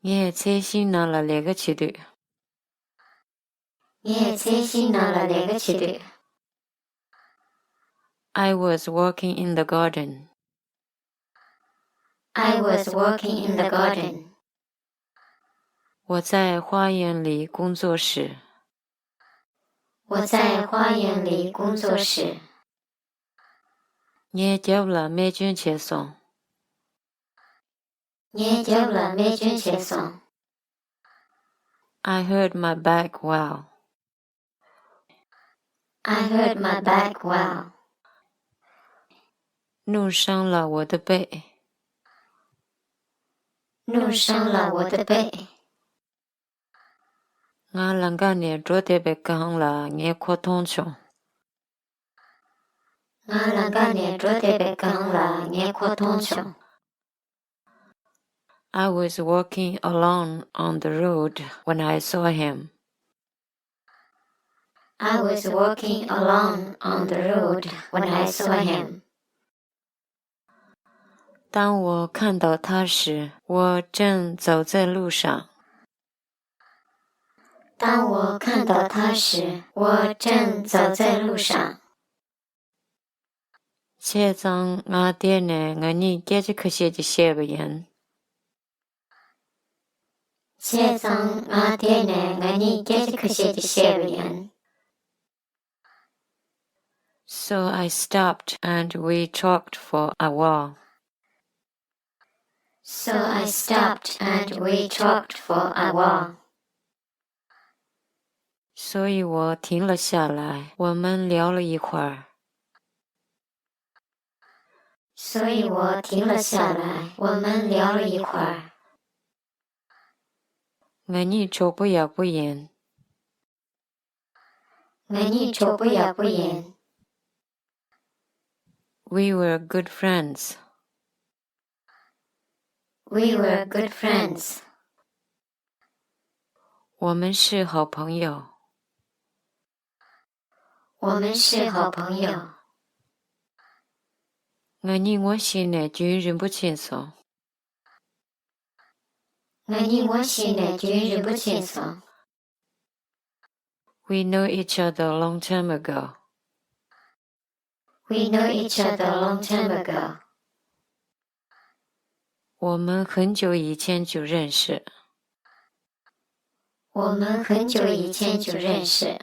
我最新拿了那个去的。我最新拿了那个去的。I was walking in the garden. I was walking in the garden. 我在花园里工作时。我在花园里工作时。我交了美军签送。我交了美军签送。I hurt my back well. I hurt my back well. 弄伤了我的背。弄伤了我的背。我啷个呢？昨天被讲了，我扩痛穷。我啷个呢？昨天被讲了，我扩痛穷。I was walking alone on the road when I saw him. I was walking alone on the road when I saw him. 当我看到他时，我正走在路上。当我看到他时，我正走在路上。现在我点呢，我你给这可写的写不完。现在我点呢，我你给这可写的写不完。So I stopped and we talked for a while. So I stopped and we talked for a while. 所以我停了下来，我们聊了一会儿。所以我停了下来，我们聊了一会儿。我你说不要不言。我你说不要不言。We were good friends. We were good friends. 我们是好朋友。我们是好朋友。我你我现在就认不清楚。我你我现在就认不清楚。We know each other a long time ago. We know each other a long time ago. 我们很久以前就认识。我们很久以前就认识。